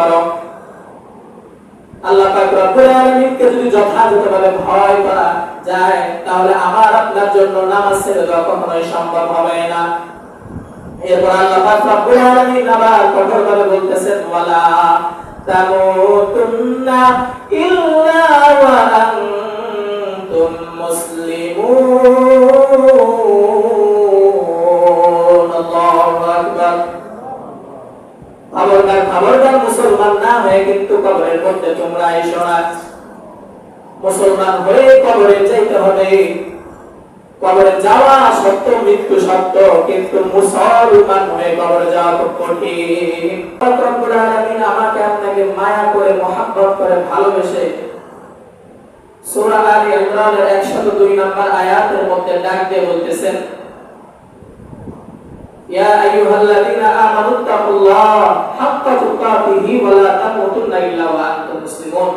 করো। আল্লাহ পাক রব্বুল আলামিনকে যদি যথাযথভাবে ভয় করা যায় তাহলে আমার আপনার জন্য নামাজ ছেড়ে দেওয়া কখনোই সম্ভব হবে না। এরপর আল্লাহ পাক রব্বুল আলামিন আবার কঠোরভাবে বলতেছেন ওয়ালা তামুতুন্না ইল্লা ওয়া আনতুম মুসলিমুন। আল্লাহু আকবার। খবরদার মুসলমান না হয়ে কিন্তু কবরের মধ্যে তোমরা এসো না। মুসলমান হয়ে কবরে যেতে হবে। কবরে যাওয়া সত্য, মৃত্যু সত্য, কিন্তু মুসলমান হয়ে কবরে যাওয়া খুব কঠিন। রব্বুল আলামিন আমাকে আপনাকে মায়া করে, মহব্বত করে, ভালোবেসে সূরা আলে ইমরানের 102 নম্বর আয়াতের মধ্যে ডাক দিয়ে বলতেছেন, ইয়া আইয়ুহাল্লাযীনা আমানু তাকুল্লাহ হাক্কা তুকাতিহি ওয়া লা তামুতুন্না ইল্লা ওয়া আনতুম মুসলিমুন।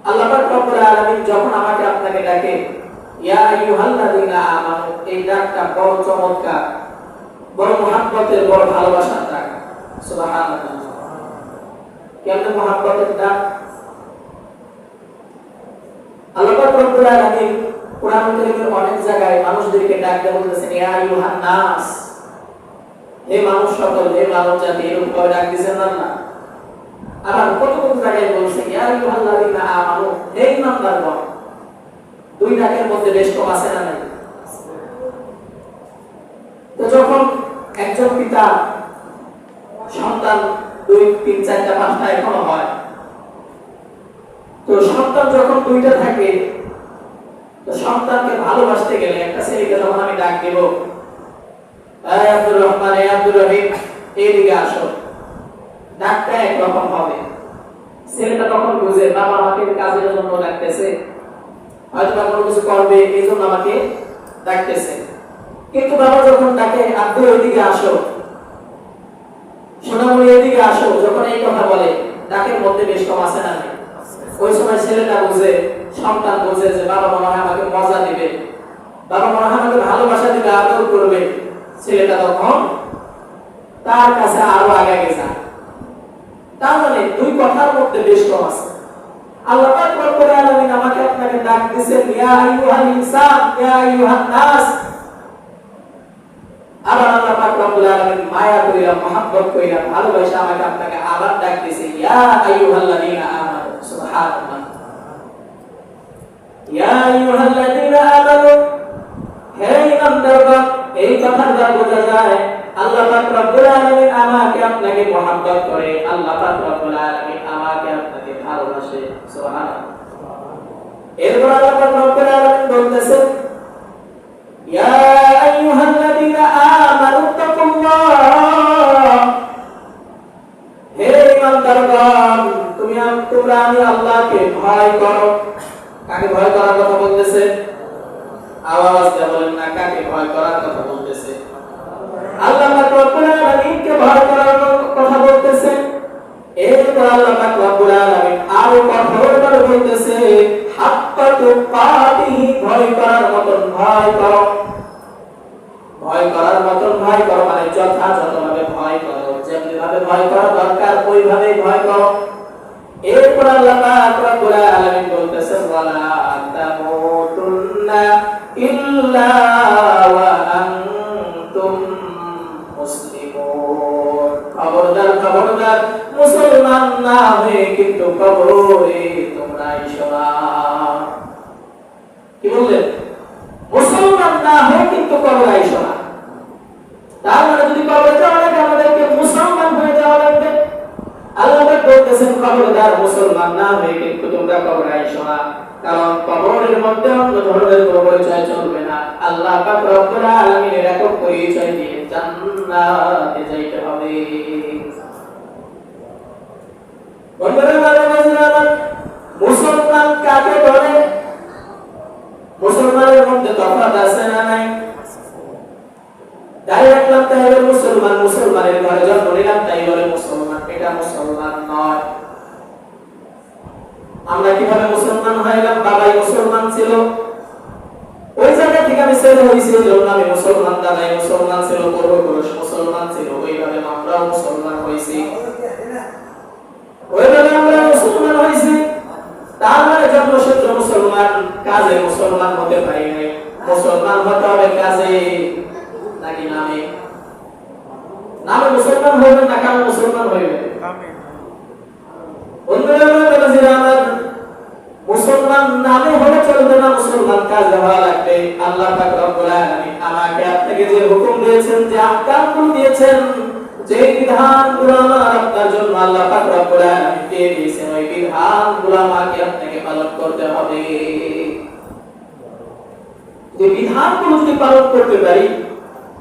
আল্লাহ পাক রব্বুল আলামিন যখন আমাকে আপনাকে ডাকে ইয়া আইয়ুহাল্লাযীনা আমানু, এই ডাকটা বড় চমৎকার, বড় মহব্বতের, বড় ভালোবাসার ডাক। সুবহানাল্লাহ। কেমন মহব্বতের ডাক! আল্লাহ পাক রব্বুল আলামিন কোরআন কারীমের অনেক জায়গায় মানুষদেরকে ডাক দিয়ে বলতেছেন ইয়া আইয়ুহান নাস, হে মানুষ সকল, হে মানব জাতি, এরকম করে ডাক দিয়েছেন না? আবার কত কত জায়গায় বলছেন ইয়া আইয়ুহাল্লাযীনা আমানু, হে ঈমানদারগণ। দুই ডাকের মধ্যে বেশ কম আছে না নাই? তো যখন একজন পিতা সন্তান 2 3 4টা 5টা এখনো হয়, তো সন্তান যখন 2টা থাকে, তো সন্তানকে ভালোবাসতে গেলে একটা ছেলেকে যখন আমি ডাক দেব, এই আব্দুর রহমান, এই আব্দুর রহিম, এইদিকে আসো, ডাকটা একরকম হবে। ছেলেটা তখন বুঝে বাবা আমাকে কাজের জন্য ডাকতেছে, হয়তো কোনো কিছু করবে এই জন্য আমাকে ডাকতেছে। কিন্তু বাবা যখন ডাকে আব্দুর এইদিকে আসো, সোনামণি এইদিকে আসো, যখন এই কথা বলে ডাকের মধ্যে বেশ কম আছে না? ওই সময় ছেলেটা বুঝে, সন্তান বুঝে যে বাবা মনে হয় আমাকে মজা দিবে, বাবা মনে হয় আমাকে ভালোবাসা দিবে, আদর করবে। ছেলেটা তখন তার কাছে আরো আগে যায়। তার মানে দুই কথার মধ্যে বেশ কম আছে। আল্লাহ পাক রব্বুল আলামিন আমাকে আপনাকে ডাক দিয়েছেন ইয়া আইয়ুহাল ইনসান, ইয়া আইয়ুহান নাস। আবার আল্লাহ পাক রব্বুল আলামিন মায়া কইরা, মহব্বত কইরা, ভালোবাসা আমাকে আপনাকে আবার ডাক দিয়েছে ইয়া আইয়ুহাল্লাযীনা আমানু। সুবহানাল্লাহ। ইয়া আইয়ুহাল্লাযীনা আমানু, হে ঈমানদারগণ। এই কথার দ্বারা বোঝা যায় আল্লাহ পাক রব্বুল আলামিন আমাকে আপনাকে মহব্বত করে, আল্লাহ পাক রব্বুল আলামিন আমাকে আপনাকে ভালোবাসে। সুবহানাল্লাহ। এরপর আল্লাহ পাক রব্বুল আলামিন বলতেছেন ইয়া আইয়ুহাল্লাযীনা আমানু তাকুল্লাহ, হে ঈমানদারগণ, তোমরা আমি আল্লাহকে ভয় করো। কাকে ভয় করার কথা বলতেছে? আওয়াজ দিয়ে বলেন না, কাকে ভয় করার কথা বলতেছে? আল্লাহ পাক রব্বুল আলামিনকে ভয় করার কথা বলতেছে। এরপর আল্লাহ পাক রব্বুল আলামিন আরো কঠোরভাবে বলতেছে হাক্কা তুকাতিহি, ভয় করার মতন ভয় করো। ভয় করার মতন ভয় করো মানে যথাযথভাবে ভয় করো, যেভাবে ভয় করা দরকার ওইভাবেই ভয় করো। এরপর আল্লাহ পাক রব্বুল আলামিন বলতেছেন ওয়ালা তামুতুন্না ইল্লা ওয়া আনতুম মুসলিমুন। খবরদার মুসলমান না হয়ে কিন্তু কবরে তোমরা এসো না। কি বললেন? মুসলমান না হয়ে কিন্তু কবরে এসো না। তার মানে যদি কবরে যাওয়া লাগে আমাদেরকে মুসলমান হয়ে যাওয়া লাগবে। আল্লাহ পাক বলতেছেন খবরদার মুসলমান না হয়ে কিন্তু তোমরা কবরে এসো না, কারণ কবরের মধ্যে অন্য ধরনের কোনো পরিচয় চলবে না। আল্লাহ পাক রব্বুল আলামিনের একক পরিচয় দিয়ে জান্নাতে যাইতে হবে। মুসলমান কাকে বলে? মুসলমানের মধ্যে তফাৎ আছে না নাই? দাঁড়িয়ে রাখলাম তাই বলে মুসলমান, মুসলমানের ঘরে জন্ম নিলাম তাই বলে মুসলমান, এটা মুসলমান নয়। আমরা কিভাবে মুসলমান হইলাম? বাবাই মুসলমান ছিল, ওই জায়গা থেকে আমি ছেলে হয়েছি, আমি মুসলমান, দাদাই মুসলমান ছিল, পূর্বপুরুষ মুসলমান ছিল, ওইভাবে আমরাও মুসলমান হয়েছি। শুধু মুসলমান, কাজে মুসলমান হতে পারি নাই। মুসলমান হতে হবে কাজে নাকি নামে? নামে মুসলমান হইবেন না কামে মুসলমান হইবেন? মুসলমান নামে হলে চলবে না, মুসলমান কাজে হওয়া লাগবে। আল্লাহ পাক রব্বুল আলামিন আমাকে আপনাকে যে হুকুম দিয়েছেন, যে আহকামগুলো দিয়েছেন, যে বিধানগুলো আমার আপনার জন্য আল্লাহ পাক রব্বুল আলামিন দিয়ে দিয়েছেন, ওই বিধানগুলো আমাকে আপনাকে পালন করতে হবে। যে বিধানগুলো যদি পালন করতে পারি,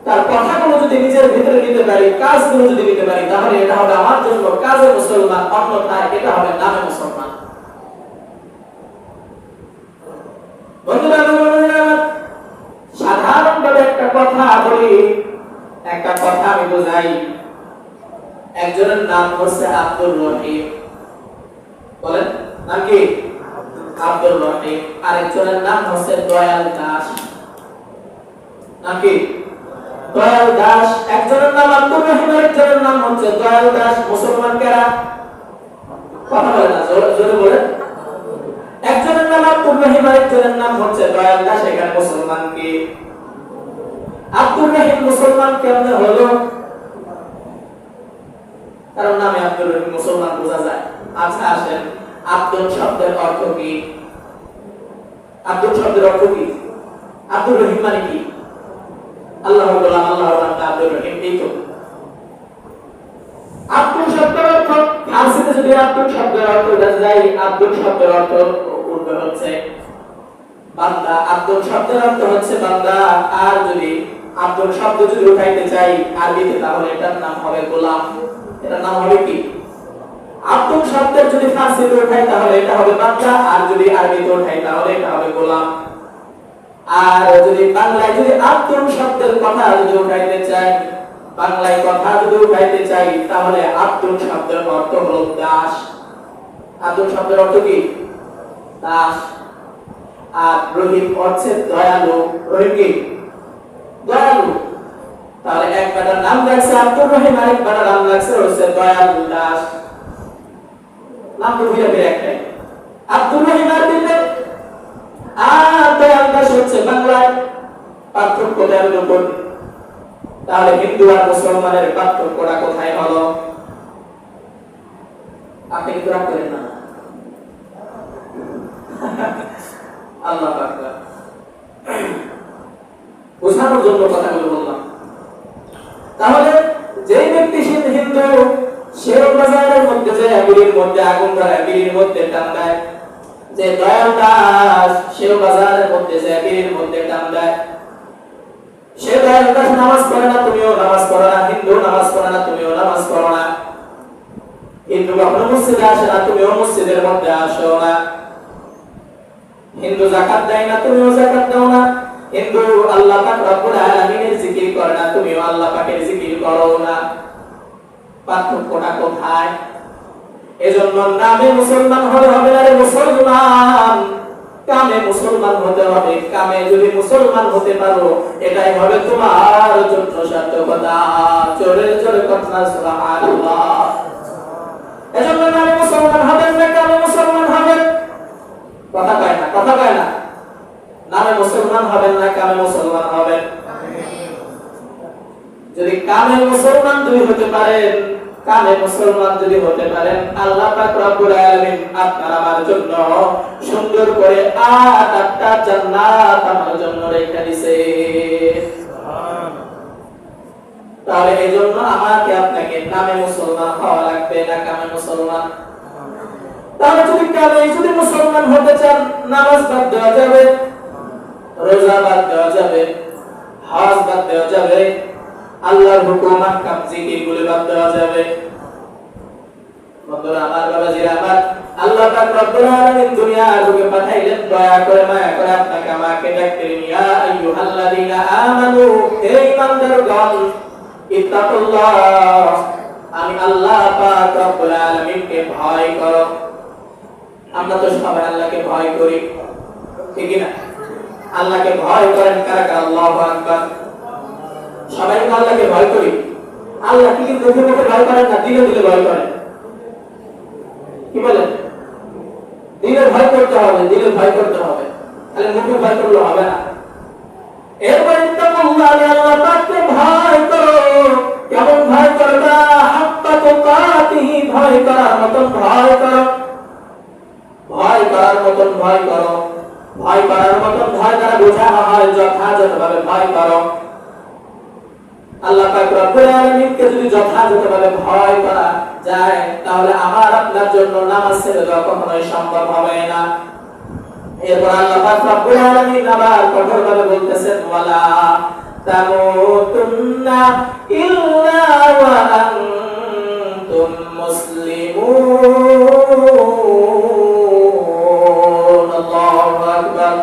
তার কথাগুলো যদি নিজের ভিতরে নিতে পারি, কাজগুলো যদি নিতে পারি, তাহলে এটা হবে আমার জন্য কাজে মুসলমান, অন্যথায় এটা হবে নামে মুসলমান। সাধারণভাবে একটা কথা বলি, একটা কথা আমি বোঝাই। একজনের নাম হচ্ছে আব্দুর রহিম, বলেন নাম কি? আব্দুর রহিম। আরেকজনের নাম হচ্ছে দয়াল দাস, নাম কি? দয়াল দাস। একজনের নাম আব্দুর রহিম, আরেকজনের নাম হচ্ছে দয়াল দাস। মুসলমান কারা? কথা বলে না, জোরে বলেন। একজনের নাম আব্দুর রহিম, আরেকজনের নাম হচ্ছে দয়াল দাস। এখানে মুসলমান কি? আব্দুর রহিম মুসলমান কেমনে হলো? কারণ নামে আব্দুর রহিম, মুসলমান বোঝা যায়। আচ্ছা আসেন, আব্দুল শব্দের অর্থ কি? আব্দুল শব্দের অর্থ কি? আব্দুর রহিম মানে কি? আল্লাহর গোলাম, আল্লাহর বান্দা আব্দুর রহিম, এই তো। আব্দুল শব্দের অর্থ ফারসিতে যদি আব্দুল শব্দের অর্থ বোঝা যায়, আব্দুল শব্দের অর্থ পূর্বে হচ্ছে বান্দা। আব্দুল শব্দের অর্থ হচ্ছে বান্দা। আর যদি আব্দুল শব্দ যদি উঠাইতে চাই আরবিতে, তাহলে এটার নাম হবে গোলাম। এটার নাম হবে কি? আব্দুল শব্দের যদি ফারসিতে উঠাই তাহলে এটা হবে বান্দা, আর যদি আরবিতে উঠাই তাহলে এটা হবে গোলাম। আর যদি বাংলায় যদি আব্দুল শব্দের কথা যদি উঠাইতে চাই, বাংলায় কথা যদি উঠাইতে চাই, তাহলে আব্দুল শব্দের অর্থ হলো দাস। আব্দুল শব্দের অর্থ কি? দাস। আর রহিম হচ্ছে দয়ালু। রহিম কি? দয়ালু। তাহলে এক বেটার নাম রাখছে আব্দুর রহিম, আরেক বেটার নাম রাখছে হচ্ছে দয়ালু দাস। নাম তো ভিড়ে ভিড়ে একটাই, আব্দুর রহিম আরবিতে, আর দয়ালু দাস হচ্ছে বাংলায়। পার্থক্য দেওয়ার উপর। তাহলে হিন্দু আর মুসলমানের পার্থক্যটা কোথায় হলো? আপনি কিন্তু রাগ করেন না, আল্লাহ আকবার। বোঝানোর জন্য কথাগুলো বললাম। তাহলে যে ব্যক্তি হিন্দু, সেও বাজারের মধ্যে যে বিড়ির মধ্যে আগুন ধরায়, বিড়ির মধ্যে টান দেয়। যে দয়াল দাস, সেও বাজারের মধ্যে যে বিড়ির মধ্যে টান দেয়। সে দয়াল দাস নামাজ পড়ে না, তুমিও নামাজ পড়ো না। হিন্দু নামাজ পড়ে না, তুমিও নামাজ পড়ো না। হিন্দু কখনো মসজিদে আসে না, তুমিও মসজিদের মধ্যে আসো না। হিন্দু যাকাত দেয় না, তুমিও যাকাত দাও না। হিন্দু আল্লাহ পাক রব্বুল আলামিনের জিকির করে না, তুমিও আল্লাহ পাকের জিকির করো না। পার্থক্যটা কোথায়? এজন্য নামে মুসলমান হলে হবে না রে মুসলমান, কামে মুসলমান হতে হবে। কামে যদি মুসলমান হতে পারো, এটাই হবে তোমার জন্য সার্থকতা। জোরে জোরে কথা সুবহানাল্লাহ। এজন্য নামে মুসলমান হবেন না, কামে মুসলমান হবেন। কথা কয় না, কথা কয় না। নামে মুসলমান হবেন না, কামে মুসলমান হবেন। যদি কামে মুসলমান যদি হতে পারেন, কামে মুসলমান যদি হতে পারেন, আল্লাহ পাক রব্বুল আলামিন আপনার আমার জন্য সুন্দর করে 8টা জান্নাত আমার জন্য রেখে দিয়েছে। তাহলে এই জন্য আমাকে আপনাকে নামে মুসলমান হওয়া লাগবে না কামে মুসলমান? তাহলে যদি কামে যদি মুসলমান হতে চান, নামাজ বাদ দেওয়া যাবে, রোজা বাদ দেওয়া যাবে, হজ বাদ দেওয়া যাবে, আল্লাহর হুকুম আহকাম জিকির গুলো বাদ দেওয়া যাবে। বন্ধুরা আমার, বাবাজিরা আমার, আল্লাহ পাক রব্বুল আলামিন দুনিয়ার বুকে পাঠাইলেন দয়া করে মায়া করে আপনাকে আমাকে ডাকতেন, ইয়া আইয়ুহাল্লাযীনা আমানু, হে ঈমানদারগণ, ইত্তাকুল্লাহ, আমি আল্লাহ পাক রব্বুল আলামিনকে ভয় করো। আমরা তো সবাই আল্লাহকে ভয় করি, ঠিক না? আল্লাহকে ভয় করেন কারা কারা? আল্লাহু আকবার। সবাই তো আল্লাহকে ভয় করি। আল্লাহ কি মুখে মুখে ভয় করেন না, দিলে দিলে ভয় করেন। কি বলেন? দিলে ভয় করতে হবে, দিলে ভয় করতে হবে, তাহলে মুখে ভয় করলে হবে না। এরপরে আল্লাহ পাককে ভয় করো। কেমন ভয় করবা? হাক্কা তুকাতিহি, ভয় করার মতন ভয় করো, ভয় করার মতন ভয় করো। ভয় করার মতন ভয় দ্বারা বোঝানো হয় যথাযথভাবে ভয় করো। আল্লাহ পাক রব্বুল আলামিনকে যদি যথাযথভাবে ভয় করা যায়, তাহলে আমার আপনার জন্য নামাজ ছেড়ে দেওয়া কখনোই সম্ভব হবে না। এরপর আল্লাহ পাক রব্বুল আলামিন আবার কঠোরভাবে বলতেছেন, ওয়ালা তামুতুন্না ইল্লা ওয়া আনতুম মুসলিমুন। আল্লাহু আকবার।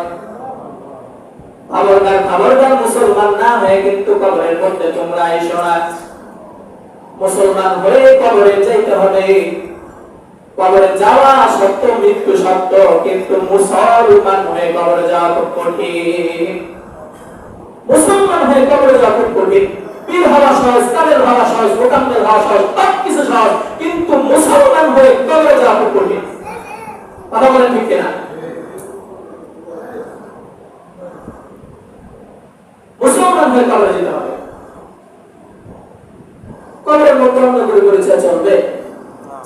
খবরদার খবরদার, মুসলমান না হয়ে কিন্তু কবরের মধ্যে তোমরা এসো না। মুসলমান হয়ে কবরে যাইতে হবে। কবরে যাওয়া সত্য, মৃত্যু সত্য, কিন্তু মুসলমান হয়ে কবরে যাওয়া খুব কঠিন। মুসলমান হয়ে কবরে যাওয়া খুব কঠিন। পীর হওয়া সহজ, কালের হওয়া সহজ, মোকাম্মেল হওয়া সহজ, সব কিছু সহজ, কিন্তু মুসলমান হয়ে কবরে যাওয়া খুব কঠিন। কথা বলেন ঠিক কিনা? মুসলমান হয়ে কবরে যেতে হবে। কবরের মধ্যে অন্য করে করেছে চলবে?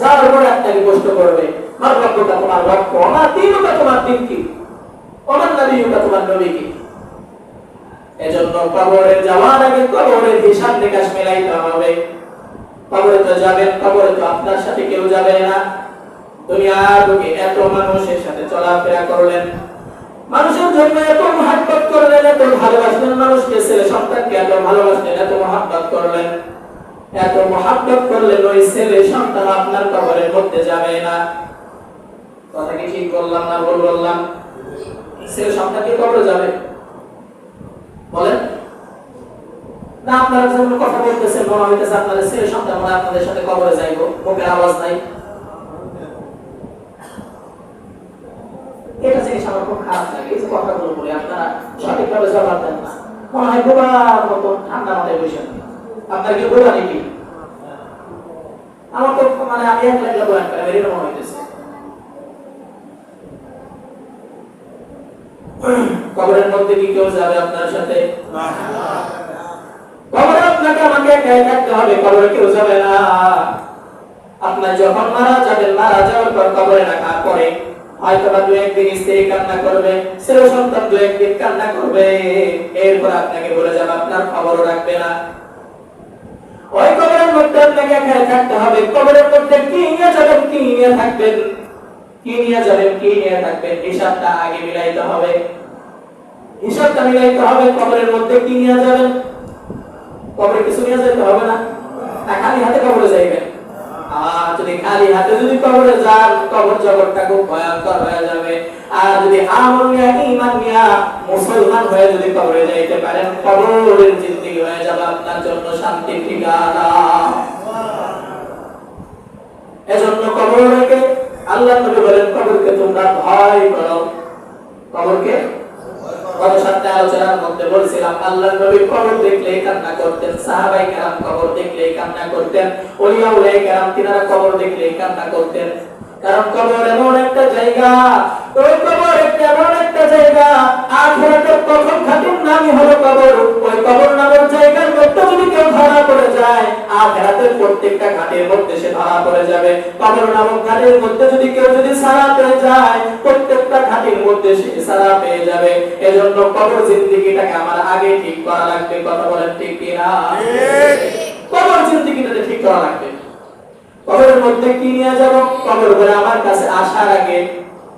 যাওয়ার পরে আপনাকে প্রশ্ন করবে, আমার রব্বটা তোমার রব্ব, আমার দিনটা তোমার দিন কি, আমার নবীটা তোমার নবী কি? এজন্য কবরে যাওয়ার আগে কবরের হিসাব নিকাশ মেলাইতে হবে। কবরে তো যাবেন, কবরে তো আপনার সাথে কেউ যাবে না। দুনিয়ার বুকে এত মানুষের সাথে চলাফেরা করলেন, মানুষের জন্য এত মহব্বত করলেন, এত ভালোবাসলেন, মানুষকে, ছেলে সন্তানকে এত ভালোবাসলেন, এত মহব্বত করলেন, এত মহব্বত করলেন, ওই ছেলে সন্তান আপনার কবরের মধ্যে যাবে না। কথা কি ঠিক বললাম না ভুল বললাম? ছেলে সন্তান কি কবরে যাবে? বলেন না। আপনারা যখন কথা বলতেছেন মনে হইতেছে আপনাদের ছেলে সন্তান মনে আপনাদের সাথে কবরে যাইব, মুখের আওয়াজ নাই। এটা জিনিস আমার খুব খারাপ লাগে। এই যে কথাগুলো বলে আপনারা সঠিকভাবে জবাব দেন না, মনে হয় বোবার মতো ঠান্ডা মাথায় বসে। আপনার কি বোবা নাকি? আমার তো মানে আমি এক লাগলে বয়ান করে এরকম মনে হইতেছে। কবরের মধ্যে কি কেউ যাবে আপনার সাথে? কবরে আপনাকে আমাকে একাই থাকতে হবে, কবরে কেউ যাবে না। আপনার যখন মারা যাবেন, মারা যাওয়ার পর কবরে রাখার পরে হয়তো বা দু একদিন স্ত্রী কান্না করবে, ছেলে সন্তান দু একদিন কান্না করবে, এরপর আপনাকে বলে যাবে, আপনার খবরও রাখবে না। ওই কবরের মধ্যে আপনাকে একাই থাকতে হবে। কবরের মধ্যে কি নিয়ে যাবেন, কি নিয়ে থাকবেন, কি নিয়ে যাবেন, কি নিয়ে থাকবেন, হিসাবটা আগে মিলাইতে হবে। হিসাবটা মিলাইতে হবে। কবরের মধ্যে কি নিয়ে যাবেন? কবরে কিছু নিয়ে যেতে হবে না, খালি হাতে কবরে যাইবেন। আর যদি খালি হাতে যদি কবরে যান, কবর জগৎটা খুব ভয়ঙ্কর হয়ে যাবে। আর যদি আমল নিয়ে, ঈমান নিয়ে মুসলমান হয়ে যদি কবরে যাইতে পারেন, কবরের জিন্দেগি হয়ে যাবে আপনার জন্য শান্তির ঠিকানা। এজন্য কবরকে আল্লাহ নবী বলেন, কবরকে তোমরা ভয় করো। কবরকে গত সপ্তাহে আলোচনার মধ্যে বলছিলাম, আল্লাহ নবী কবর দেখলেই কান্না করতেন, সাহাবায়ে কেরাম কবর দেখলেই কান্না করতেন, ওলিয়া উলায়ে কেরাম তিনারা কবর দেখলেই কান্না করতেন। কারণ কবর এমন একটা জায়গা, ওই কবর এমন একটা জায়গা, আখিরাতের প্রথম খাতির নামই হলো কবর। ওই কবর নামের জায়গার মধ্যে যদি কেউ ধরা পড়ে যায়, আখিরাতের প্রত্যেকটা ঘাটের মধ্যে সে ধরা পড়ে যাবে। কবর নামক ঘাটের মধ্যে যদি কেউ সারা পেয়ে যায়, প্রত্যেকটা ঘাটের মধ্যে সে সারা পেয়ে যাবে। এজন্য কবর জিন্দেগিটাকে আমার আগে ঠিক করা লাগবে। কথা বলেন ঠিক কিনা? কবর জিন্দেগিটা ঠিক করা লাগবে। কবরের মধ্যে কি নিয়ে যাব? কবর বলে আমার কাছে আসার আগে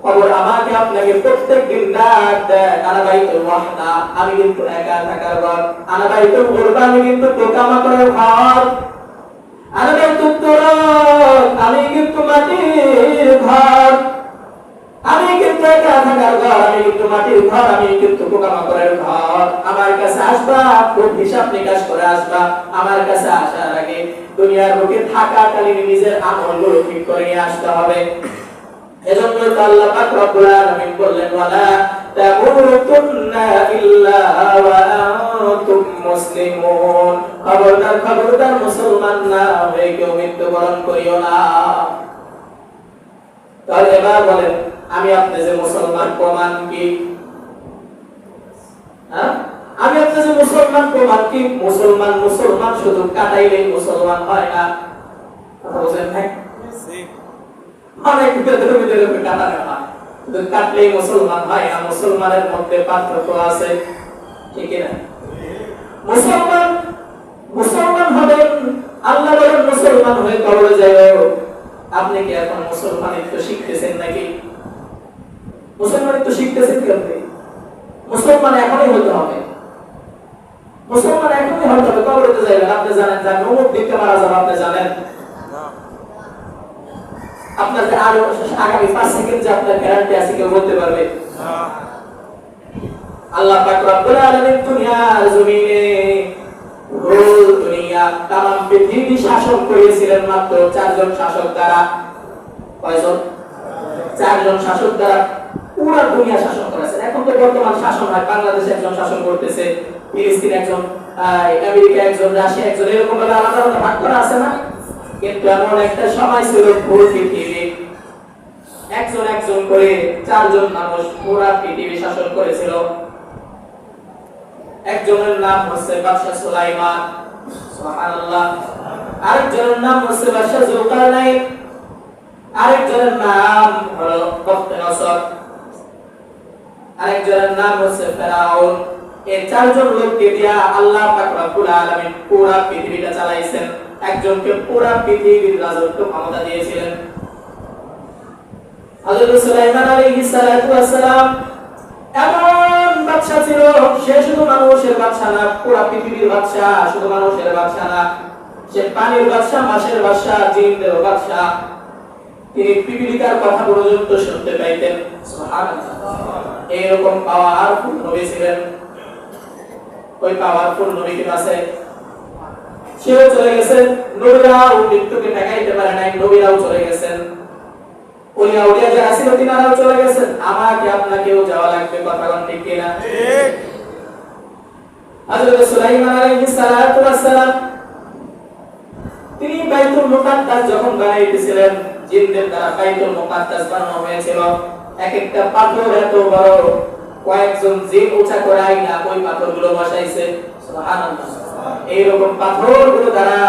কবর আমাকে আপনাকে প্রত্যেকদিন ডাক দেয়, আনা বাইতুল ওয়াহদা, আমি কিন্তু একা থাকার ঘর। আনা বাইতুল গুরবা, আমি কিন্তু পোকামাকড়ের ঘর। আনা বাইতুত তুরাব, আমি কিন্তু মাটির ঘর। আমি কিন্তু একা থাকার ঘর, আমি কিন্তু মাটির ঘর, আমি কিন্তু পোকামাকড়ের ঘর। আমার কাছে আসবা, খুব হিসাব নিকাশ করে আসবা। আমার কাছে আসার আগে দুনিয়ার বুকে থাকাকালীন নিজের আমলগুলো ঠিক করে নিয়ে আসতে হবে। এজন্য তো আল্লাহ পাক রব্বুল আলামিন বললেন, ওয়ালা তামুতুন্না ইল্লা ওয়া আনতুম মুসলিমুন। খবরদার খবরদার, মুসলমান না হয়ে কেউ মৃত্যুবরণ করিও না। তাহলে এবার বলেন, আমি আপনি যে মুসলমান প্রমাণ কি? হ্যাঁ, আমি আপনি যে মুসলমান প্রমাণ কি? মুসলমান শুধু কাটাইলেই মুসলমান হয় না। কথা বুঝেন ভাই? অনেক ধর্মীদের উপর কাটানো হয়, শুধু কাটলেই মুসলমান হয় না। মুসলমানের মধ্যে পার্থক্য আছে, ঠিক না? মুসলমান হবেন, আল্লাহ বলেন মুসলমান হয়ে কবরে যাবেন। আপনি কি এখন মুসলমানিত্ব শিখতেছেন নাকি? মুসলমানিত্ব শিখতেছেন কি আপনি? মুসলমান এখনই হতে হবে, মুসলমান এখনই হতে হবে। কবরে যাবেন, আপনি জানেন যে অমুক দিকে মারা যাবে, আপনি জানেন? আপনার যে আরো আগামী 5 সেকেন্ড যে আপনার গ্যারান্টি আছে কেউ বলতে পারবে? আল্লাহ পাক রব্বুল আলামিন দুনিয়ার জমিনে গোল দুনিয়া তাম পৃথিবী শাসন করেছিলেন মাত্র 4 জন শাসক দ্বারা। কয়জন? 4 জন শাসক দ্বারা পুরো দুনিয়া শাসন করেছেন। এখন তো বর্তমান শাসন হয়, বাংলাদেশ একজন শাসন করতেছে, ফিলিস্তিন একজন, আমেরিকা একজন, রাশিয়া একজন, এরকম ভাবে আলাদা আলাদা ভাগ করা আছে না? কিন্তু এমন একটা সময় ছিল পুরো পৃথিবী একজন একজন করে 4 জন মানুষ পুরো পৃথিবী শাসন করেছিল। একজনের নাম হচ্ছে বাদশা সুলাইমান, সুবহানাল্লাহ। আরেকজনের নাম হচ্ছে বাদশা যুলকারনাইন, আরেকজনের নাম হলো বখতিয়ার, আরেকজনের নাম হচ্ছে ফেরাউন। এই 4 জন লোককে দিয়া আল্লাহ পাক রব্বুল আলামিন পুরো পৃথিবীটা চালাইছেন। একজনকে পুরো পৃথিবীর রাজত্ব ক্ষমতা দিয়েছিলেন। হযরত সুলাইমান আলাইহিস সালাতু ওয়াস সালাম এমন বাদশা ছিল, সে শুধু মানুষের বাদশা না, পুরো পৃথিবীর বাদশা। শুধু মানুষের বাদশা না, সে পানির বাদশা, মাছের বাদশা, জিনদের বাদশা। তিনি পিপিলিকার কথা পর্যন্ত শুনতে পাইতেন, সুবহানাল্লাহ। এরকম পাওয়ারফুল নবী ছিলেন। ওই পাওয়ারফুল নবীর কাছে সেও চলে গেছেন। নবীরাও মৃত্যুকে ঠেকাইতে পারে নাই, নবীরাও চলে গেছেন। ওলিয়া উলিয়া যারা ছিল তিনারাও চলে গেছেন। আমাকে আপনাকেও যাওয়া লাগবে, কথা কোন ঠিক কিনা? ঠিক। হযরত সুলাইমান আলাইহিস সালাতু ওয়াস সালাম তিনি বাইতুল মুকাদ্দাস যখন বানাইতেছিলেন, জিনদের দ্বারা বাইতুল মুকাদ্দাস বানানো হয়েছিল। এক একটা পাথর এত বড়, কয়েকজন জিন উঁচা করে আইনা ওই পাথরগুলো বসাইছে, সুবহানাল্লাহ। এইরকম পাথরগুলো দ্বারা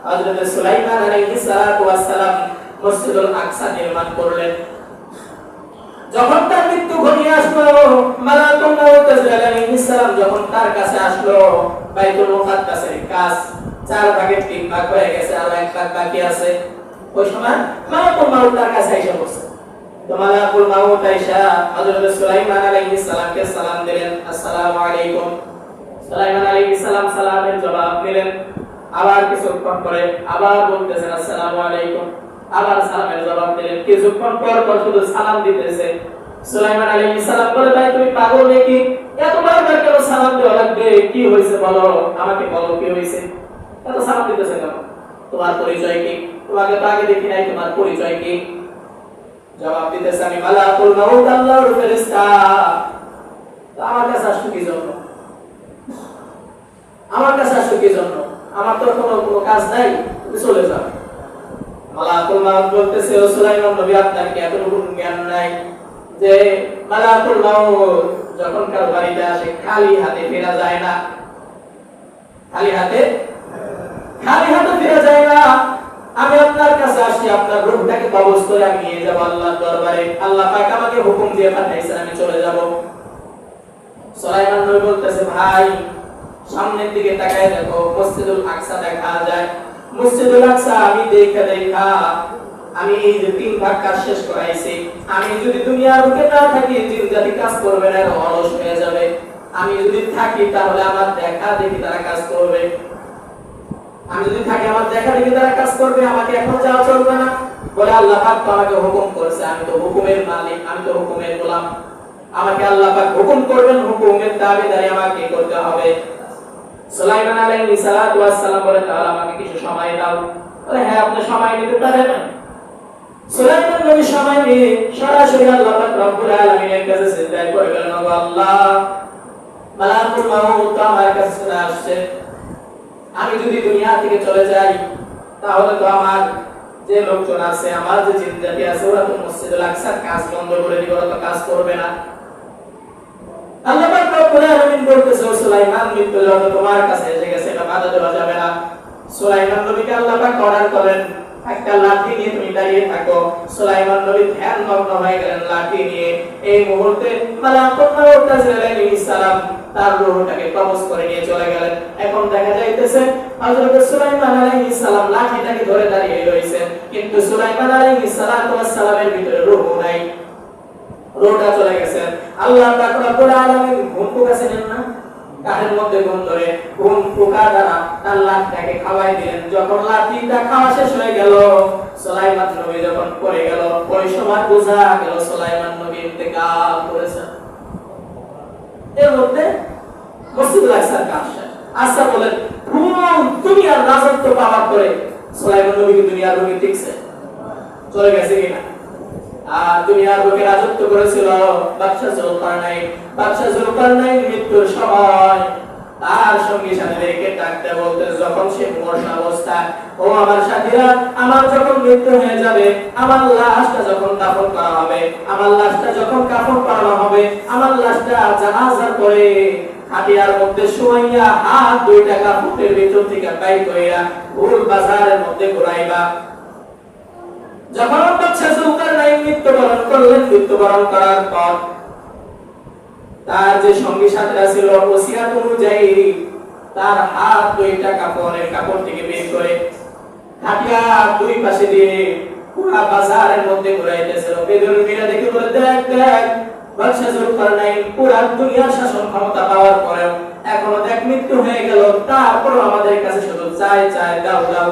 হযরত সুলাইমান আলাইহিস সালাতু ওয়াস সালাম মসজিদুল আকসা নির্মাণ করলেন। যখন তার মৃত্যু ঘনিয়ে আসলো, মালাকুল মাউত আজরাইল আলাইহিস সালাম যখন তার কাছে আসলো, বাইতুল মুকাদ্দাসের কাজ 4 ভাগের 3 ভাগ হয়ে গেছে, আর 1 ভাগ বাকি আছে। ওই সময় মালাকুল মাউত তার কাছে এসে বসে। তো মালাকুল মাউত আয়েশা হযরত সুলাইমান আলাইহিস সালামকে সালাম দিলেন, আসসালামু আলাইকুম। সুলাইমান আলাইহিস সালাম সালামের জবাব দিলেন। আবার কিছুক্ষণ পরে আবার বলতেছেন, আসসালামু আলাইকুম। আবার সালামের জবাব দিলেন। কিছুক্ষণ পর পর শুধু সালাম দিতেছে। সুলাইমান আলাইহিস সালাম বলে, ভাই তুমি পাগল নাকি? এতবার কেন সালাম দেওয়া লাগবে? কি হয়েছে বলো, আমাকে বলো কি হয়েছে? এত সালাম দিতেছে কেন? তোমার পরিচয় কি? তোমাকে তো আগে দেখি নাই, তোমার পরিচয় কি? জবাব দিতেছে, আমি মালাকুল মাউত, আল্লাহর ফেরেশতা। তো আমার কাছে আসছো কি জন্য? আমার কাছে আসছো কি জন্য? আমার তো কোনো কাজ নাই, তুমি চলে যাও। মালাকুল মাউত বলতেছে, ও সুলাইমান নবী, আপনার কি এতটুকু জ্ঞান নাই যে মালাকুল মাউত যখন কারো বাড়িতে আসে খালি হাতে ফেরা যায় না? খালি হাতে ফেরা যায় না। আমি আপনার কাছে আসি, আপনার রূহটাকে কবজ করে আমি নিয়ে যাব আল্লাহর দরবারে। আল্লাহ পাক আমাকে হুকুম দিয়ে পাঠাইছেন, আমি চলে যাব। সুলাইমান নবী বলতেছে, ভাই সামনের দিকে তাকায় দেখো, মসজিদুল আকসা দেখা যায়। মসজিদুল আকসা আমি দেখা আমি এই যে 3 ভাগ কাজ শেষ করাইছি। আমি যদি দুনিয়ার বুকে না থাকি, জিন জাতি কাজ করবে না, অলস হয়ে যাবে। আমি যদি থাকি তাহলে আমার দেখা দেখি তারা কাজ করবে। আমি যদি থাকি আমার দেখা দেখি তারা কাজ করবে, আমাকে এখন যাওয়া চলবে না। বলে, আল্লাহ পাক তো আমাকে হুকুম করেছে, আমি তো হুকুমের মালিক, আমি তো হুকুমের গোলাম। আমাকে আল্লাহ পাক হুকুম করবেন, হুকুমের দাবিদারি আমাকে করতে হবে। সুলাইমান আলাইহিস সালাতু ওয়াস সালাম বলে, তাহলে আমাকে কিছু সময় দাও। বলে, হ্যাঁ আপনি সময় নিতে পারেন। সুলাইমান নবী সময় নিয়ে সরাসরি আল্লাহ পাক রব্বুল আলামিনের কাছে সিজদা করে গেলেন, ও আল্লাহ, মালাকুল মাউত আমার কাছে আসছে। আমি যদি দুনিয়া থেকে চলে যাই তাহলে তো আমার যে লোকজন আছে আমার যে জিনজাতি আছে ওরা তো মসজিদুল আকসার কাজ বন্ধ করে দিবে, ওরা তো কাজ করবে না। আল্লাহ পাক রব্বুল আলামিন বলতেছে সুলাইমান মৃত্যু যত তোমার কাছে এসে গেছে এটা বাধা দেওয়া যাবে না। সুলাইমান নবীকে আল্লাহ পাক অর্ডার করেন একটা লাঠি নিয়ে তুমি দাঁড়িয়ে থাকো। সুলাইমান নবী ধ্যানমগ্ন হয়ে গেলেন লাঠি নিয়ে। এই মুহূর্তে মালাকুল মউত আলাইহিস সালাম তার রূহটাকে কবজ করে নিয়ে চলে গেলেন। এখন দেখা যাইতেছে হযরত সুলাইমান আলাইহিস সালাম লাঠিটাকে ধরে দাঁড়িয়ে রয়েছেন, কিন্তু সুলাইমান আলাইহিস সালামের ভিতরে রূহ নাই, রূহটা চলে গেছে। আল্লাহ পাক রব্বুল আলামিন ঘুম পোকাছেন না, কানের মধ্যে ঘুম ধরে ঘুম পোকা দ্বারা তার লাঠিটাকে খাওয়াই দিলেন। যখন লাঠিটা খাওয়া শেষ হয়ে গেল, সুলাইমান নবী যখন পড়ে গেল, ওই সময় বোঝা গেল সুলাইমান নবী ইন্তেকাল করেছেন। এর মধ্যে মসজিদুল আকসার কাজ শেষ। আচ্ছা বলেন, দুনিয়ার রাজত্ব পাওয়ার পরে সুলাইমান নবী কি দুনিয়ার বুকে টিকছে? চলে গেছে কিনা? আর দুনিয়ার বুকে রাজত্ব করেছিল বাদশা জুলকারনাইন। বাদশা জুলকারনাইন মৃত্যুর সময় তার সঙ্গী সাথীদেরকে ডাকতে বলতে, যখন সে মরণ অবস্থায়, ও আমার সাথীরা, আমার যখন মৃত্যু হয়ে যাবে, আমার লাশটা যখন দাফন করা হবে, আমার লাশটা যখন কাফন করা হবে, আমার লাশটা জানাজার করে খাটিয়ার মধ্যে শুয়াইয়া হাত দুইটা কাপড়ের ভিতর থেকে বাইর কইরা ভুল বাজারের মধ্যে ঘুরাইবা। যখন বাদশা জুলকারনাইন মৃত্যুবরণ করলেন, মৃত্যুবরণ করার পর তার যে সঙ্গী সাথীরা ছিল ওসিয়াত অনুযায়ী তার হাত দুইটা কাপড় থেকে বের করে খাটিয়া দুই পাশে দিয়ে পুরা বাজারের মধ্যে ঘুরাইতেছিল। বেদুইনরা দেখে বলে, দেখ দেখ, বাদশা জুলকারনাইন পুরা দুনিয়ার শাসন ক্ষমতা পাওয়ার পরেও এখনো দেখ মৃত্যু হয়ে গেল, তারপরও আমাদের কাছে শুধু চাই চাই, দাও দাও,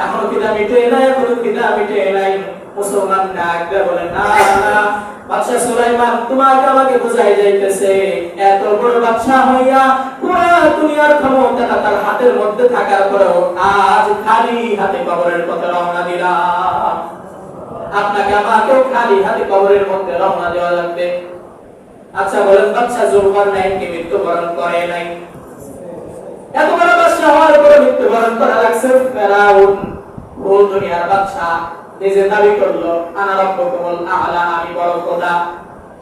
এখনো কিনা মিটে নাই, এখনো কিনা মিটে নাই। মুসলমান ডাক দিয়ে বলে, না না বাদশা সুলাইমান, তোমাকে আমাকে বুঝাই যাইতেছে, এত বড় বাদশা হইয়া পুরা দুনিয়ার ক্ষমতা তার হাতের মধ্যে থাকার পরেও আজ খালি হাতে কবরের পথে রওনা দিলাম। আপনাকে আমাকেও খালি হাতে কবরের মধ্যে রওনা দেওয়া লাগবে। আচ্ছা বলেন, বাদশা জুলকারনাইন কি মৃত্যুবরণ করে নাই? এত বড় বাদশা হওয়ার পরে মৃত্যুবরণ করা লাগছে। ফেরাউন পুরো দুনিয়ার বাদশা নিজে দাবি করলো, আনা রাব্বুকুমুল আ'লা, আমি বড় খোদা।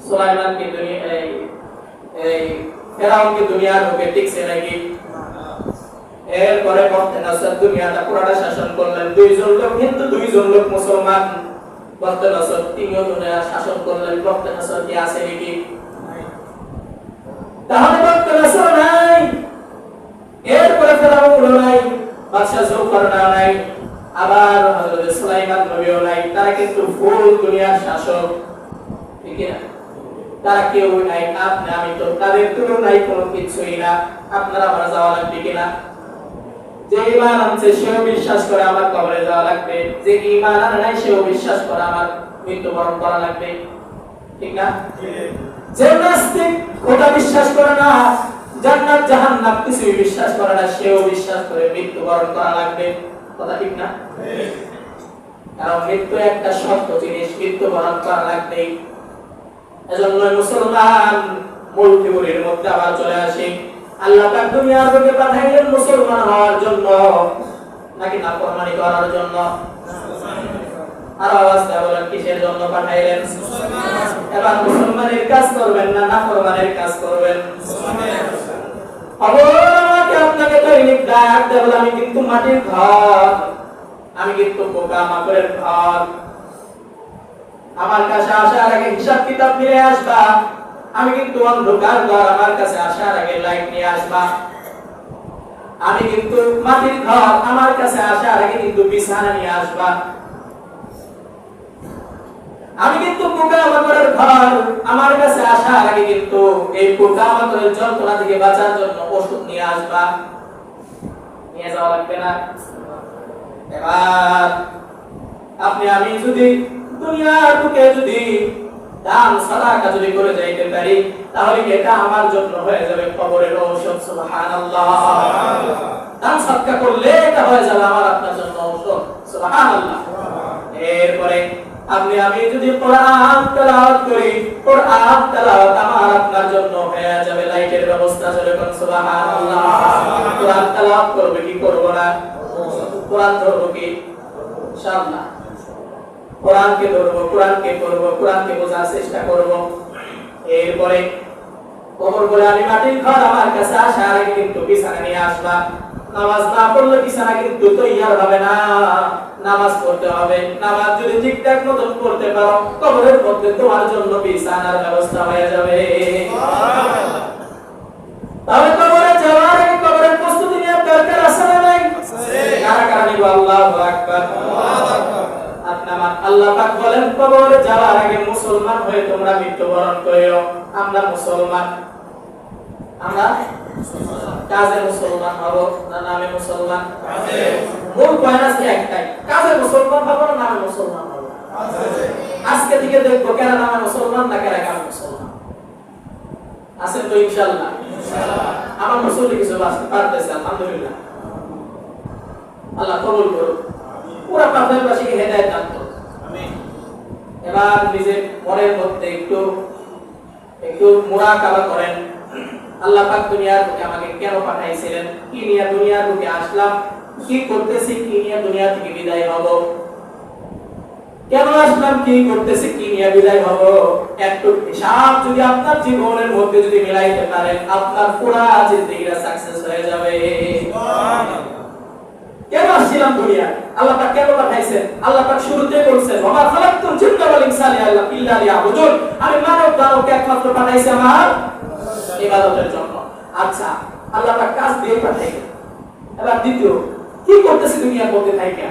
সুলাইমান কি এই ফেরাউন কি দুনিয়ার বুকে টিকছে নাকি? এরপরে বখতেনাসর দুনিয়াটা পুরোটা শাসন করলেন। দুইজন লোক কিন্তু দুইজন লোক মুসলমান। বখতেনাসর তিনিও দুনিয়া শাসন করলেন। বখতেনাসর কি আছে নাকি? তাহলে বখতেনাসর নাই, এরপরে ফেরাউন নাই, বাদশা জুলকারনাইন নাই, আবার হযরত সুলাইমান নবীও নাই। তারা কিন্তু ফুল দুনিয়ার শাসক, ঠিক না? তারা কেউ নাই, আপনি আমি তো তাদের তুলনায় কোনো কিছুই না। আপনারা আমার যাওয়া লাগবে কিনা? যে ঈমান আনছে সেও বিশ্বাস করে আমার কবরে যাওয়া লাগবে, যে ঈমান আনে নাই সেও বিশ্বাস করে আমার মৃত্যুবরণ করা লাগবে, ঠিক না? যে নাস্তিক খোদা বিশ্বাস করে না, জান্নাত জাহান্নাম কিছুই বিশ্বাস করে না, সেও বিশ্বাস করে মৃত্যুবরণ করা লাগবে, কথা ঠিক না? কারণ মৃত্যু একটা সত্য জিনিস, মৃত্যুবরণ করা লাগবেই। এজন্য মুসলমান মূল থিওরির মধ্যে আবার চলে আসি। আল্লাহ পাক দুনিয়ার বুকে পাঠাইলেন মুসলমান হওয়ার জন্য নাকি নাফরমানি করার জন্য? আর আওয়াজ দেয়া বলেন, কিসের জন্য পাঠাইলেন? এবার মুসলমানের কাজ করবেন না নাফরমানের কাজ করবেন? আমাকে আপনাকে দৈনিক ডাক দেব, আমি কিন্তু মাটির ঘর, আমি কিন্তু পোকা মাকড়ের ঘর। আমার কাছে আসার আগে হিসাব কিতাব নিয়ে আসবা। আমি কিন্তু অন্ধকার ঘর, আমার কাছে আসার আগে লাইট নিয়ে আসবা। আমি কিন্তু মাটির ঘর, আমার কাছে আসার আগে কিন্তু বিছানা নিয়ে আসবা। আমি কিন্তু পোকা মাকড়ের ঘর, আমার কাছে আসার আগে কিন্তু এই পোকা মাকড়ের যন্ত্রণা থেকে বাঁচার জন্য ওষুধ নিয়ে আসবা। নিয়ে যাওয়া লাগবে না? এবার আপনি আমি যদি দুনিয়ার বুকে যদি দান সাদাকা যদি করে যাইতে পারি, তাহলে এটা আমার জন্য হয়ে যাবে কবরের ঔষধ। সুবহানাল্লাহ। দান সাদকা করলে এটা হয়ে যাবে আমার আপনার জন্য ঔষধ। সুবহানাল্লাহ। এরপরে আপনি আমি যদি কোরআন তেলাওয়াত করি, কোরআন তেলাওয়াত আমার আপনার জন্য হয়ে যাবে লাইটের ব্যবস্থা। চলে কোন সুবহানাল্লাহ। কোরআন তেলাওয়াত করবে কি করব না? কোরআন ধরব কি? ইনশাআল্লাহ। কোরআনকে ধরবো, কোরআনকে পড়বো, কোরআনকে বোঝার চেষ্টা করব। এরপরে কবর বলে আমি মাটির ঘর আমার কাছে আসার আগে কিন্তু বিছানা নিয়ে আসবা। নামাজ না পড়লে বিছানা কিন্তু তৈয়ার হবে না, নামাজ পড়তে হবে। নামাজ যদি ঠিকঠাক মতন পড়তে পারো, কবরের মধ্যে তোমার জন্য বিছানার ব্যবস্থা হয়ে যাবে। তাহলে কবরে যাওয়ার আগে কবরের প্রস্তুতি নেওয়ার দরকার আছে না নাই? কারা কারা নিব? আল্লাহু আকবার, আল্লাহু আকবার। আল্লাহ পাক বলেন কবরে যাওয়ার আগে মুসলমান হয়ে তোমরা মৃত্যুবরণ করিও। আমরা মুসলমান, আমরা কাজে মুসলমান হব না নামে মুসলমান? মূল পয়েন্ট আছে একটাই, কাজে মুসলমান হব না নামে মুসলমান হব। আজকে থেকে দেখবো কেন নামে মুসলমান না কেন কামে মুসলমান। আছেন তো ইনশাআল্লাহ? আমার মুসলিম কিছু বাঁচতে পারতেছে আলহামদুলিল্লাহ। আল্লাহ কবুল করুন, পুরা পাথরবাসীকে হেদায়েত দান করুন। আমিন। এবার নিজের মনের মধ্যে একটু মুরাকাবা করেন। আল্লাহ পাক দুনিয়ার বুকে আমাকে কেন পাঠাইছিলেন? কি নিয়ে দুনিয়ার বুকে আসলাম? কি করতেছি? কি নিয়ে দুনিয়া থেকে বিদায় হব? কেন আসলাম? কি করতেছি? কি নিয়ে বিদায় হব? একটু হিসাব যদি আপনার জীবনের মধ্যে যদি মিলাইতে পারেন, আপনার পুরা জিন্দেগিটা সাকসেস হয়ে যাবে। সুবহানাল্লাহ। কেন আসছিলাম দুনিয়া? আল্লাহ পাক কেন পাঠাইছেন? আল্লাহ পাক শুরুতে বলছেন ওয়া খালাকতুল জিন্না ওয়াল ইনসানা ইল্লা লিয়াবুদুন। আমি মানব দানবকে একমাত্র পাঠাইছি আমার ইবাদতের জন্য। আচ্ছা, আল্লাহ পাক কাজ দিয়ে পাঠাইলেন। এবার দ্বিতীয়, কি করতেছি দুনিয়ার মধ্যে থাইকা?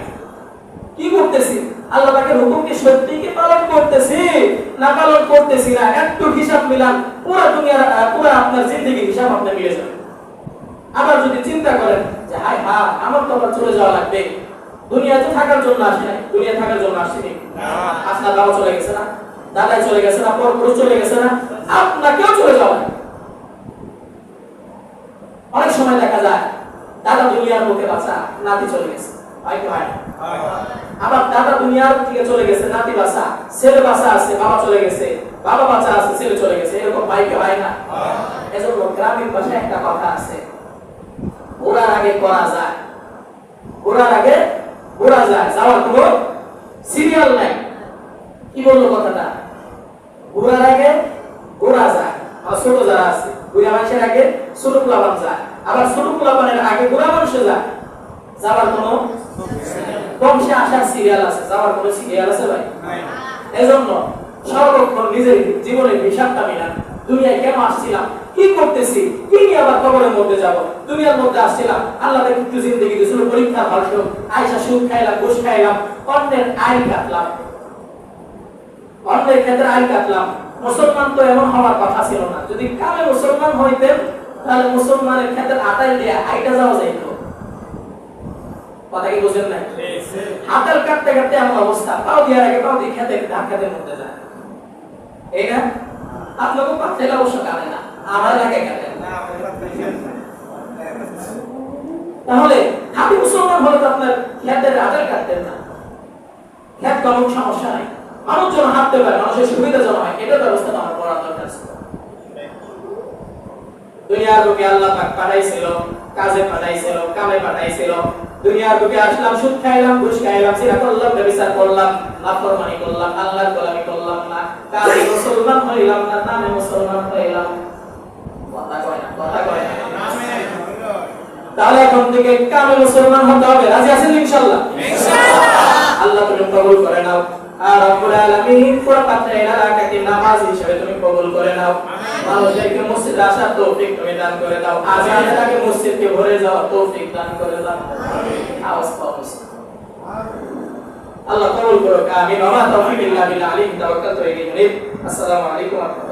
কি করতেছি? আল্লাহ পাকের হুকুমকে সত্যি কি পালন করতেছি না পালন করতেছি না? একটু হিসাব মিলান, পুরো দুনিয়ার পুরো আপনার জিন্দেগির হিসাব আপনি মিলে যাবে। আবার যদি চিন্তা করেন যে হায় হ্যাঁ আমার তো আবার চলে যাওয়া লাগবে, দুনিয়াতে থাকার জন্য আসি নাই, দুনিয়া থাকার জন্য আসিনি। আপনার বাবা চলে গেছে না, দাদাই চলে গেছে না, পরপুরুষ চলে গেছে না, আপনাকেও চলে যাওয়া। অনেক সময় দেখা যায় দাদা দুনিয়ার মুখে বাঁচা, নাতি চলে গেছে, হয়তো হয়। আবার দাদা দুনিয়ার থেকে চলে গেছে, নাতি বাঁচা, ছেলে বাঁচা আছে, বাবা চলে গেছে, বাবা বাঁচা আছে, ছেলে চলে গেছে, এরকম ভাইকে হয় না? এজন্য গ্রামীণ ভাষায় একটা কথা আছে, ঘোড়ার আগে করা যায়, ঘোড়ার আগে ঘোড়া যায়, যাওয়ার কোনো সিরিয়াল নাই। কি বললো কথাটা? ঘোড়ার আগে ঘোড়া যায়, আর ছোট যারা আছে বুড়া মানুষের আগে ছোট পোলাপান যায়, আবার ছোট পোলাপানের আগে বুড়া মানুষ যায়, যাওয়ার কোনো বংশে আসার সিরিয়াল আছে, যাওয়ার কোনো সিরিয়াল আছে ভাই? এজন্য সর্বক্ষণ নিজের জীবনের হিসাবটা মিলান। দুনিয়ায় কেন আসছিলাম? কি করতেছি? কি নিয়ে আবার কবরের মধ্যে যাব? দুনিয়ার মধ্যে আসছিলাম আল্লাহ তাকে একটু জিন্দেগি দিয়েছিল, পরীক্ষা ভালো, আয়েশা সুখ খাইলাম, ঘুষ খাইলাম, অন্যের আইন কাটলাম, অন্যের ক্ষেত্রে আইন কাটলাম। মুসলমান তো এমন হওয়ার কথা ছিল না। যদি কামে মুসলমান হইতেন তাহলে মুসলমানের ক্ষেত্রে আটাইল দিয়ে আইটা যাওয়া যাইত। কথা কি বুঝেন না? হাতের কাটতে কাটতে এমন অবস্থা, পাও দেওয়ার আগে পাও দিয়ে খেতে ধাক্কাতে মধ্যে যায়, এই না? আপনাকে পাচ্ছে অবশ্য কাটে না, আমার আগে কাটে না। তাহলে খাঁটি মুসলমান হলে তো আপনার খেতের আটাইল কাটতেন না। খেত কোনো সমস্যা নাই, মানুষ যেন হাঁটতে পারে, মানুষের সুবিধা যেন হয়, এটার ব্যবস্থা আমার করার দরকার ছিল। দুনিয়ার বুকে আল্লাহ পাক পাঠাইছিল, কাজে পাঠাইছিল, কামে পাঠাইছিল। দুনিয়ার বুকে আসলাম, সুদ খাইলাম, ঘুষ খাইলাম, জিনা করলাম, ব্যভিচার করলাম, নাফরমানি করলাম, আল্লাহর গোলামি করলাম না, কাজে মুসলমান হইলাম না, নামে মুসলমান হইলাম। কথা কয় না, কথা কয় না। তাহলে এখন থেকে কামে মুসলমান হতে হবে। রাজি আছেন ইনশাআল্লাহ? ইনশাআল্লাহ। আল্লাহ তুমি কবুল করে নাও। আর রব্বুল আলামিন পুরো পাত্রে এলাকাকে নামাজ হিসেবে তুমি কবুল করে নাও। মানুষদেরকে মসজিদে আসার তৌফিক তুমি দান করে দাও। আজানেরকে মসজিদকে ভরে যাওয়ার তৌফিক দান করে দাও। আমিন। আওয়াজ পাও। আল্লাহ কবুল করুক। আমিন। ওয়া মা তাওফীক ইল্লা বিল্লাহ। আলাইহি তাওয়াক্কালতু ওয়া ইলাইহি উনীব। আসসালামু আলাইকুম ওয়া রাহমাতুল্লাহ।